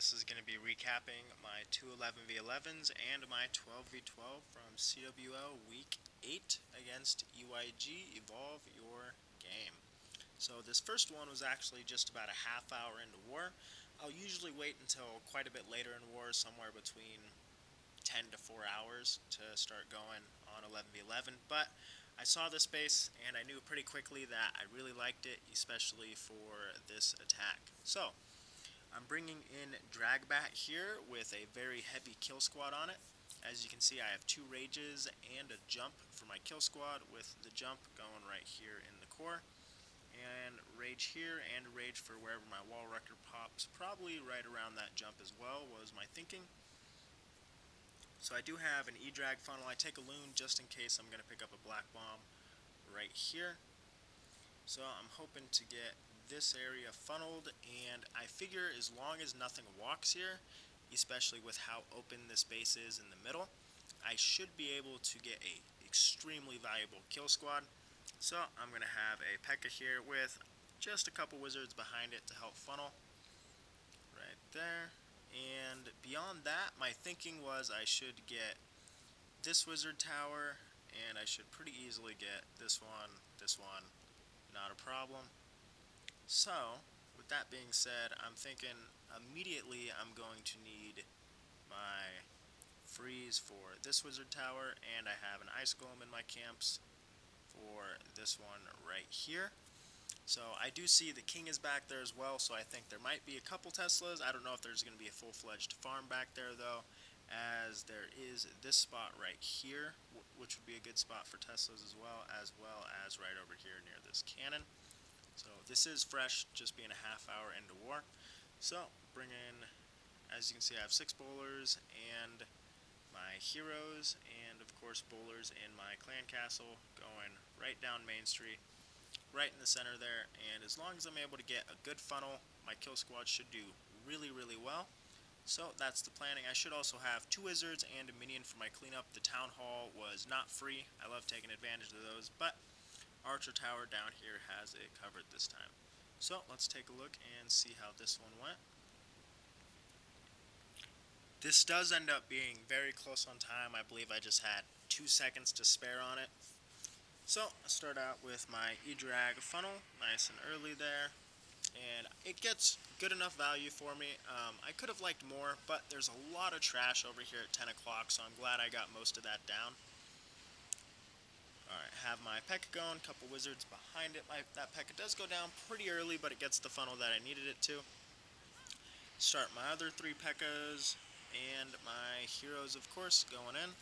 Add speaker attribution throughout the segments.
Speaker 1: this is going to be recapping my two 11v11s and my 12v12 from CWL Week 8 against EYG Evolve Your Game. So this first one was actually just about a half hour into war. I'll usually wait until quite a bit later in war, somewhere between 10 to 4 hours to start going on 11v11, but I saw this base and I knew pretty quickly that I really liked it, especially for this attack. So I'm bringing in Dragbat here with a very heavy kill squad on it. As you can see, I have 2 rages and a jump for my kill squad, with the jump going right here in the core, and rage here and a rage for wherever my wall wrecker pops, probably right around that jump as well, was my thinking. So I do have an E-drag funnel. I take a loon just in case I'm going to pick up a black bomb right here. So I'm hoping to get this area funneled, and I figure as long as nothing walks here, especially with how open this base is in the middle, I should be able to get a extremely valuable kill squad. So I'm going to have a P.E.K.K.A here with just a couple wizards behind it to help funnel right there. And beyond that, my thinking was I should get this wizard tower, and I should pretty easily get this one, not a problem. So, with that being said, I'm thinking immediately I'm going to need my freeze for this wizard tower, and I have an ice golem in my camps for this one right here. So I do see the king is back there as well, so I think there might be a couple Teslas. I don't know if there's going to be a full-fledged farm back there though, as there is this spot right here, which would be a good spot for Teslas as well as right over here near this cannon. So this is fresh, just being a half hour into war. So bring in, as you can see, I have 6 bowlers and my heroes, and of course bowlers in my clan castle going right down Main Street, right in the center there. And as long as I'm able to get a good funnel, my kill squad should do really well. So that's the planning. I should also have 2 wizards and a minion for my cleanup. The town hall was not free. I love taking advantage of those, but Archer Tower down here has it covered this time. So let's take a look and see how this one went. This does end up being very close on time. I believe I just had 2 seconds to spare on it. So I start out with my E-drag funnel, nice and early there, and it gets good enough value for me. I could have liked more, but there's a lot of trash over here at 10 o'clock, so I'm glad I got most of that down. Alright, have my P.E.K.K.A going, couple wizards behind it. That P.E.K.K.A does go down pretty early, but it gets the funnel that I needed it to. Start my other 3 P.E.K.K.As, and my heroes, of course, going in,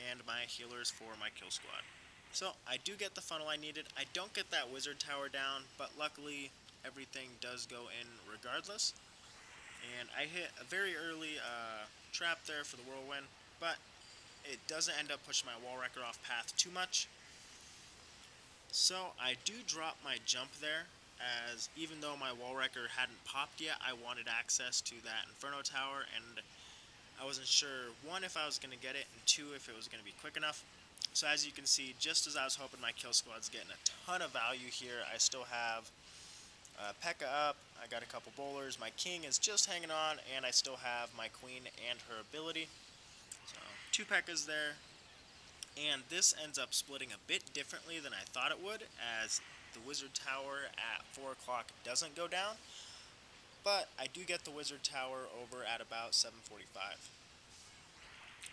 Speaker 1: and my healers for my kill squad. So I do get the funnel I needed. I don't get that wizard tower down, but luckily everything does go in regardless. And I hit a very early trap there for the whirlwind, but it doesn't end up pushing my wall wrecker off path too much. So I do drop my jump there, as even though my wall wrecker hadn't popped yet, I wanted access to that Inferno tower, and I wasn't sure, 1, if I was going to get it, and 2, if it was going to be quick enough. So as you can see, just as I was hoping, my kill squad's getting a ton of value here. I still have P.E.K.K.A up, I got a couple bowlers, my king is just hanging on, and I still have my queen and her ability. So 2 P.E.K.K.As there, and this ends up splitting a bit differently than I thought it would, as the wizard tower at 4 o'clock doesn't go down, but I do get the wizard tower over at about 7:45.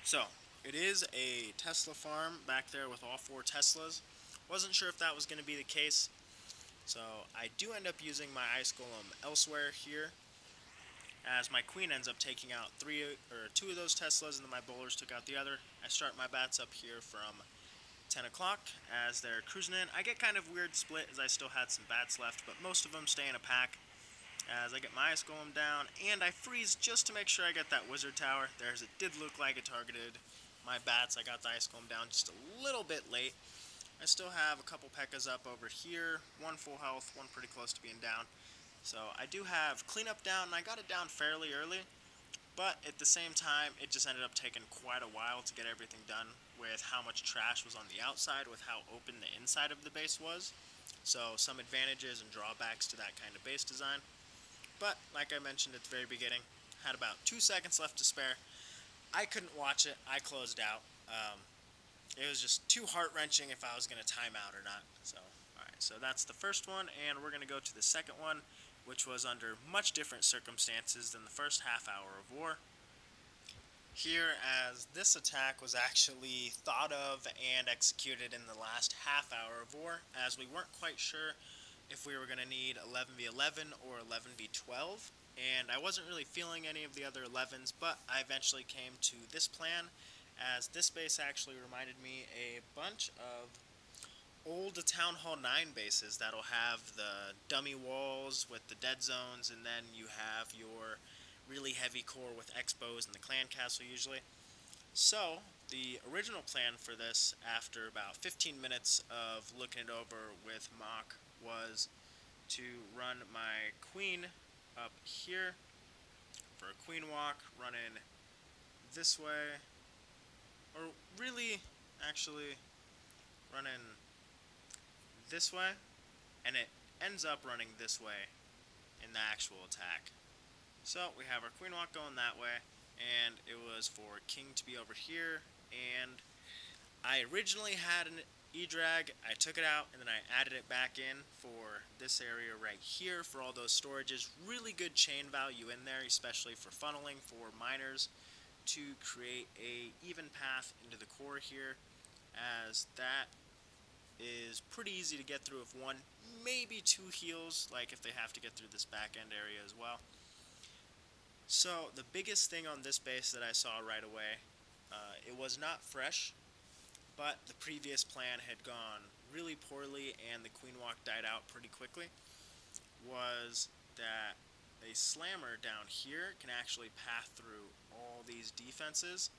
Speaker 1: So it is a Tesla farm back there with all 4 Teslas. Wasn't sure if that was going to be the case, so I do end up using my ice golem elsewhere here, as my queen ends up taking out 2 of those Teslas, and then my bowlers took out the other. I start my bats up here from 10 o'clock as they're cruising in. I get kind of weird split, as I still had some bats left, but most of them stay in a pack. As I get my ice golem down, and I freeze just to make sure I get that wizard tower. It did look like it targeted my bats. I got the ice golem down just a little bit late. I still have a couple P.E.K.K.As up over here, 1 full health, 1 pretty close to being down. So I do have cleanup down, and I got it down fairly early, but at the same time, it just ended up taking quite a while to get everything done, with how much trash was on the outside, with how open the inside of the base was. So some advantages and drawbacks to that kind of base design. But like I mentioned at the very beginning, had about 2 seconds left to spare. I couldn't watch it. I closed out. It was just too heart-wrenching if I was going to time out or not. So, alright, so that's the first one, and we're going to go to the second one, which was under much different circumstances than the first half hour of war. Here, as this attack was actually thought of and executed in the last half hour of war, as we weren't quite sure if we were going to need 11v11 or 11v12, and I wasn't really feeling any of the other 11s, but I eventually came to this plan, as this base actually reminded me a bunch of old Town Hall 9 bases that'll have the dummy walls with the dead zones, and then you have your really heavy core with expos and the clan castle usually. So, the original plan for this, after about 15 minutes of looking it over with Mock, was to run my queen up here for a queen walk, running this way, or really, actually, running this way, and it ends up running this way in the actual attack. So we have our queen walk going that way, and it was for king to be over here, and I originally had an E-drag, I took it out, and then I added it back in for this area right here for all those storages. Really good chain value in there, especially for funneling for miners to create a even path into the core here, as that is pretty easy to get through with one, maybe two heals, like if they have to get through this back end area as well. So the biggest thing on this base that I saw right away, it was not fresh, but the previous plan had gone really poorly and the queen walk died out pretty quickly, was that a slammer down here can actually pass through all these defenses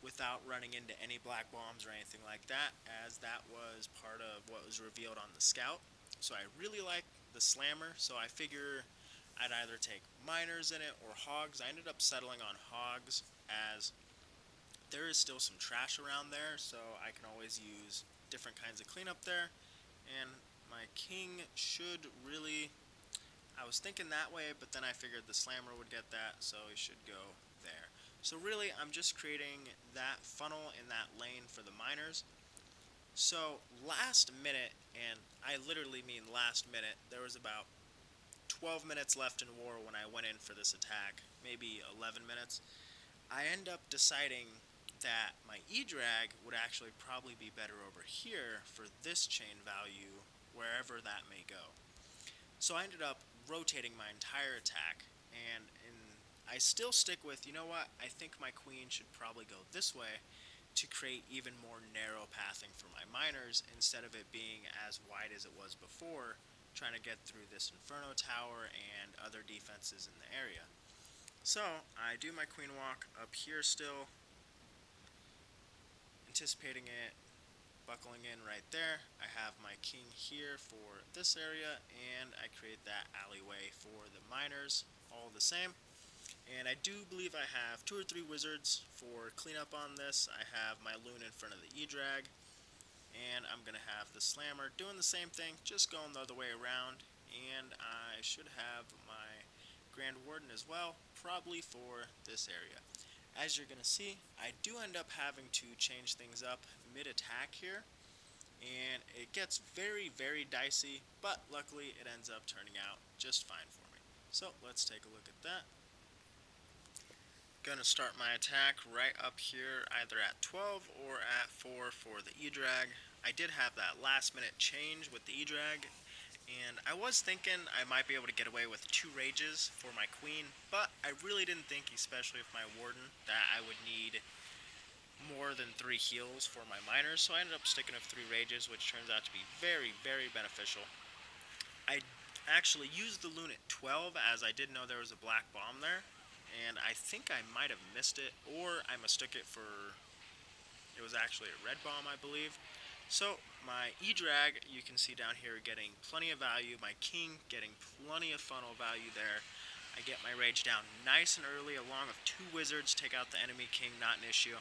Speaker 1: without running into any black bombs or anything like that, as that was part of what was revealed on the scout. So I really like the slammer, so I figure I'd either take miners in it or hogs. I ended up settling on hogs, as there is still some trash around there, so I can always use different kinds of cleanup there, and my king should really, I was thinking that way, but then I figured the slammer would get that, so he should go there. So really, I'm just creating that funnel in that lane for the miners. So last minute, and I literally mean last minute, there was about 12 minutes left in war when I went in for this attack, maybe 11 minutes. I end up deciding that my E-drag would actually probably be better over here for this chain value, wherever that may go. So I ended up rotating my entire attack, and I still stick with, you know what, I think my queen should probably go this way to create even more narrow pathing for my miners, instead of it being as wide as it was before, trying to get through this Inferno Tower and other defenses in the area. So I do my queen walk up here still, anticipating it, buckling in right there. I have my king here for this area, and I create that alleyway for the miners, all the same. And I do believe I have 2 or 3 wizards for cleanup on this. I have my loon in front of the E-drag, and I'm going to have the slammer doing the same thing, just going the other way around, and I should have my Grand Warden as well, probably for this area. As you're going to see, I do end up having to change things up mid-attack here, and it gets very, very dicey, but luckily it ends up turning out just fine for me. So let's take a look at that. Gonna start my attack right up here, either at 12 or at 4 for the E-drag. I did have that last minute change with the E-drag, and I was thinking I might be able to get away with 2 rages for my queen, but I really didn't think, especially with my warden, that I would need more than 3 heals for my miners, so I ended up sticking with 3 rages, which turns out to be very, very beneficial. I actually used the loon at 12, as I did know there was a black bomb there, and I think I might have missed it, or I mistook it for, it was actually a red bomb, I believe. So my E-drag, you can see down here, getting plenty of value. My king getting plenty of funnel value there. I get my rage down nice and early, along with 2 wizards, take out the enemy king, not an issue.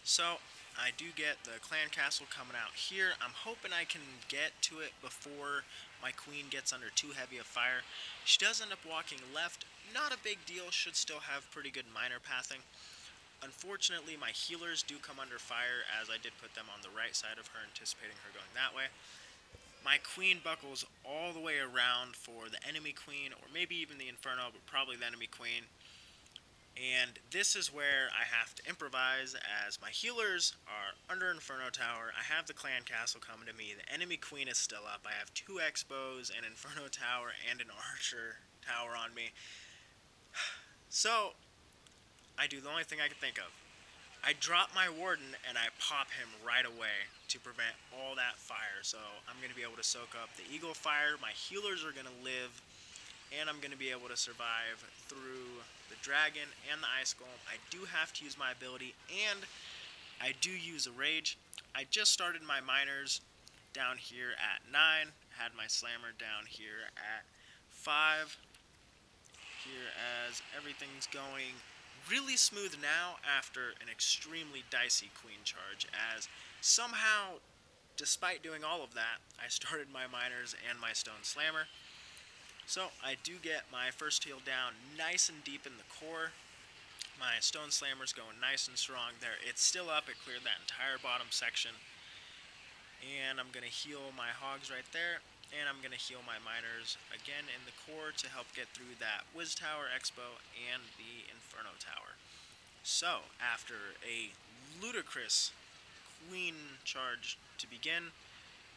Speaker 1: So I do get the clan castle coming out here. I'm hoping I can get to it before my queen gets under too heavy of fire. She does end up walking left. Not a big deal, should still have pretty good minor pathing. Unfortunately, my healers do come under fire, as I did put them on the right side of her, anticipating her going that way. My queen buckles all the way around for the enemy queen, or maybe even the inferno, but probably the enemy queen. And this is where I have to improvise, as my healers are under Inferno Tower. I have the clan castle coming to me. The enemy queen is still up. I have 2 Expos, an Inferno Tower, and an Archer Tower on me. So, I do the only thing I can think of. I drop my Warden and I pop him right away to prevent all that fire. So, I'm going to be able to soak up the Eagle Fire. My healers are going to live, and I'm going to be able to survive through the dragon and the ice golem. I do have to use my ability, and I do use a rage. I just started my miners down here at 9, had my slammer down here at 5, here as everything's going really smooth now after an extremely dicey queen charge, as somehow, despite doing all of that, I started my miners and my stone slammer. So I do get my first heal down nice and deep in the core. My stone slammer's going nice and strong there. It's still up. It cleared that entire bottom section. And I'm going to heal my hogs right there. And I'm going to heal my miners again in the core to help get through that Wiz Tower Expo and the Inferno Tower. So, after a ludicrous queen charge to begin,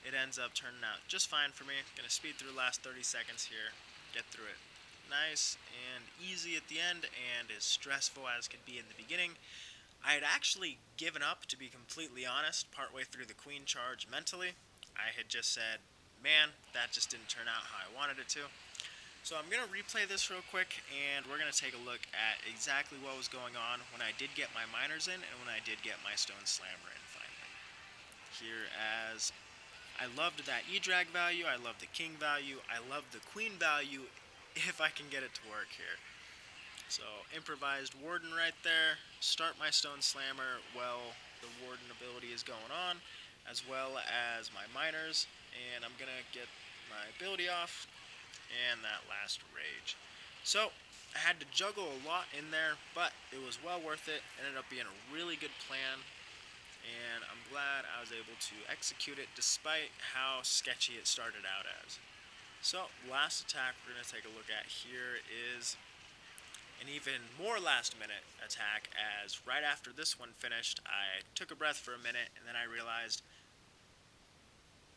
Speaker 1: it ends up turning out just fine for me. Gonna speed through the last 30 seconds here, get through it nice and easy at the end, and as stressful as could be in the beginning. I had actually given up, to be completely honest, partway through the queen charge mentally. I had just said, man, that just didn't turn out how I wanted it to. So I'm going to replay this real quick, and we're going to take a look at exactly what was going on when I did get my miners in and when I did get my stone slammer in finally. Here as I loved that E-drag value, I love the king value, I love the queen value, if I can get it to work here. So, improvised warden right there, start my stone slammer while the warden ability is going on, as well as my miners, and I'm going to get my ability off, and that last rage. So, I had to juggle a lot in there, but it was well worth it. Ended up being a really good plan, and I'm glad I was able to execute it despite how sketchy it started out as. So, last attack we're going to take a look at here is an even more last minute attack, as right after this one finished, I took a breath for a minute, and then I realized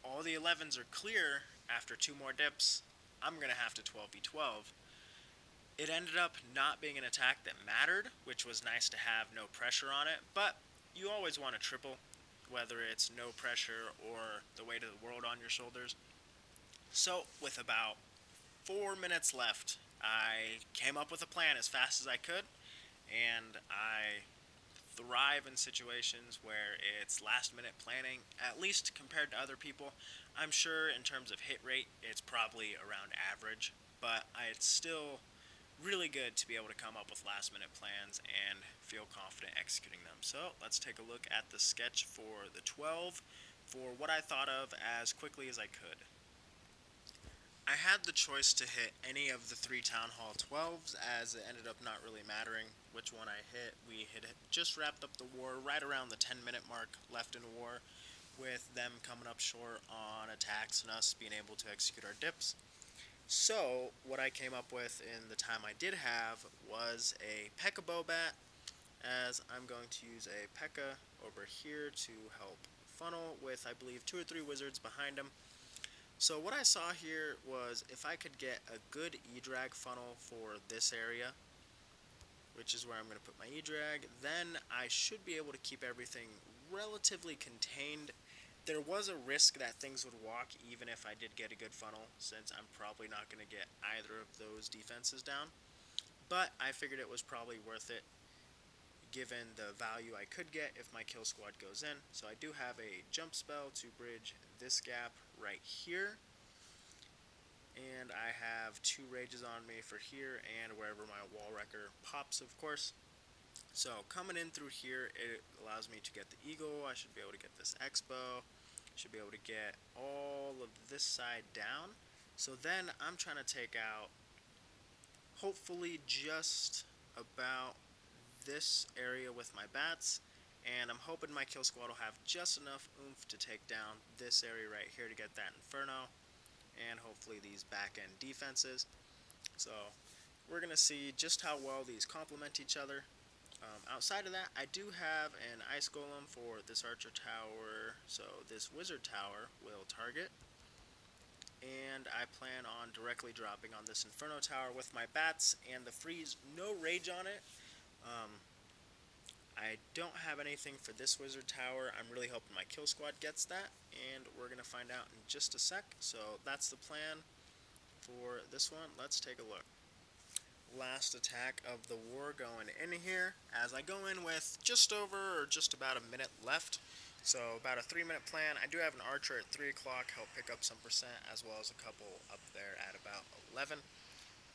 Speaker 1: all the 11s are clear after 2 more dips. I'm going to have to 12v12. It ended up not being an attack that mattered, which was nice to have no pressure on it, but you always want a triple, whether it's no pressure or the weight of the world on your shoulders. So, with about 4 minutes left, I came up with a plan as fast as I could, and I thrive in situations where it's last minute planning, at least compared to other people. I'm sure in terms of hit rate, it's probably around average, but it's still really good to be able to come up with last minute plans and feel confident executing them. So let's take a look at the sketch for the 12 for what I thought of as quickly as I could. I had the choice to hit any of the 3 Town Hall 12s, as it ended up not really mattering which one I hit. We had just wrapped up the war right around the 10-minute mark left in war, with them coming up short on attacks and us being able to execute our dips. So, what I came up with in the time I did have was a P.E.K.K.A. Bobat, as I'm going to use a P.E.K.K.A. over here to help funnel with, I believe, 2 or 3 wizards behind him. So what I saw here was if I could get a good E-drag funnel for this area, which is where I'm going to put my E-drag, then I should be able to keep everything relatively contained. There was a risk that things would walk even if I did get a good funnel, since I'm probably not going to get either of those defenses down. But I figured it was probably worth it, given the value I could get if my kill squad goes in. So I do have a jump spell to bridge this gap right here. And I have 2 rages on me for here and wherever my wall wrecker pops, of course. So coming in through here, it allows me to get the eagle. I should be able to get this X-bow. Should be able to get all of this side down. So then I'm trying to take out hopefully just about this area with my bats, and I'm hoping my kill squad will have just enough oomph to take down this area right here to get that inferno, and hopefully these back end defenses. So we're going to see just how well these complement each other. Outside of that, I do have an ice golem for this archer tower, so this wizard tower will target, and I plan on directly dropping on this inferno tower with my bats and the freeze, no rage on it. I don't have anything for this wizard tower. I'm really hoping my kill squad gets that, and we're going to find out in just a sec. So that's the plan for this one. Let's take a look. Last attack of the war going in here, as I go in with just over or just about a minute left. So about a 3-minute plan. I do have an archer at 3 o'clock, help pick up some percent, as well as a couple up there at about 11.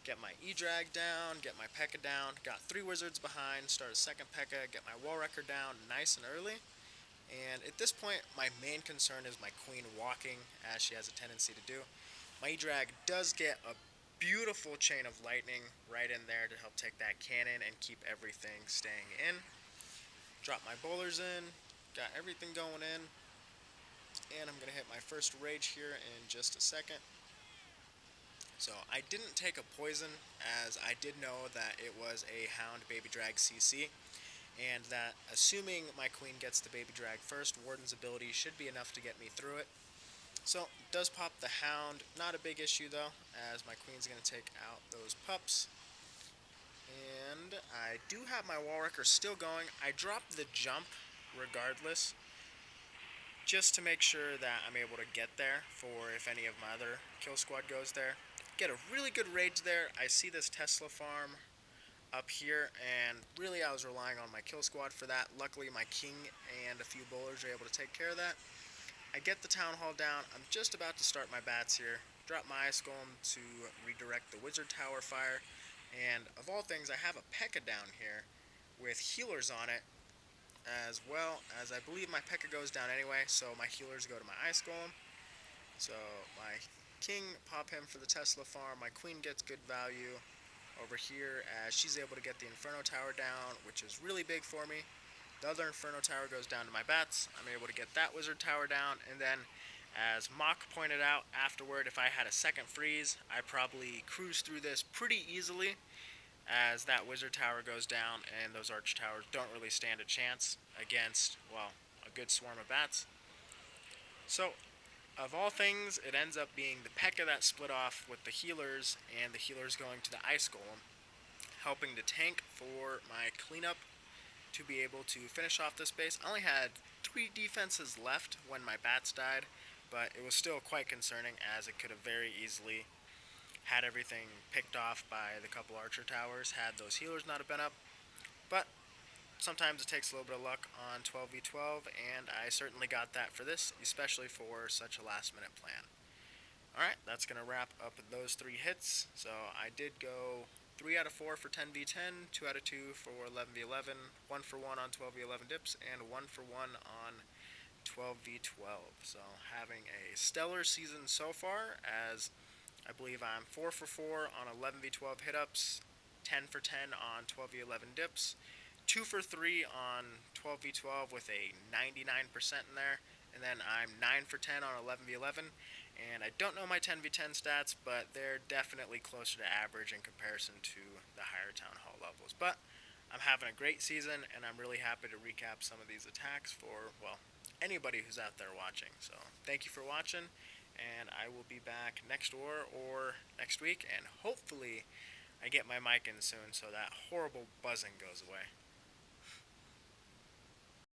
Speaker 1: Get my E-Drag down, get my P.E.K.K.A down, got 3 wizards behind, start a second P.E.K.K.A, get my wall wrecker down nice and early. And at this point, my main concern is my queen walking, as she has a tendency to do. My E-Drag does get a beautiful chain of lightning right in there to help take that cannon and keep everything staying in. Drop my bowlers in, got everything going in, and I'm going to hit my first rage here in just a second. So I didn't take a poison, as I did know that it was a Hound Baby Drag CC, and that assuming my queen gets the Baby Drag first, Warden's ability should be enough to get me through it. So, does pop the Hound, not a big issue though, as my queen's going to take out those pups. And I do have my wall wrecker still going. I dropped the jump regardless, just to make sure that I'm able to get there for if any of my other kill squad goes there. Get a really good rage there. I see this Tesla farm up here, and really I was relying on my kill squad for that. Luckily my king and a few bowlers are able to take care of that. I get the town hall down. I'm just about to start my bats here. Drop my ice golem to redirect the wizard tower fire, and of all things I have a P.E.K.K.A down here with healers on it, as well as I believe my P.E.K.K.A goes down anyway, so my healers go to my ice golem. So my king, pop him for the Tesla farm. My queen gets good value over here, as she's able to get the inferno tower down, which is really big for me. The other inferno tower goes down to my bats. I'm able to get that wizard tower down, and then as Mock pointed out afterward, if I had a second freeze, I probably cruise through this pretty easily, as that wizard tower goes down and those arch towers don't really stand a chance against, well, a good swarm of bats. So of all things, it ends up being the P.E.K.K.A that split off with the healers, and the healers going to the ice golem, helping to tank for my cleanup to be able to finish off this base. I only had 3 defenses left when my bats died, but it was still quite concerning, as it could have very easily had everything picked off by the couple archer towers had those healers not have been up. But sometimes it takes a little bit of luck on 12v12, and I certainly got that for this, especially for such a last minute plan. Alright, that's going to wrap up those 3 hits. So I did go 3 out of 4 for 10v10, 2 out of 2 for 11v11, 1 for 1 on 12v11 dips, and 1 for 1 on 12v12. So having a stellar season so far, as I believe I'm 4 for 4 on 11v12 hit-ups, 10 for 10 on 12v11 dips, 2 for 3 on 12v12 with a 99% in there, and then I'm 9 for 10 on 11v11, and I don't know my 10v10 stats, but they're definitely closer to average in comparison to the higher Town Hall levels. But I'm having a great season, and I'm really happy to recap some of these attacks for, well, anybody who's out there watching. So thank you for watching, and I will be back next war or next week, and hopefully I get my mic in soon so that horrible buzzing goes away.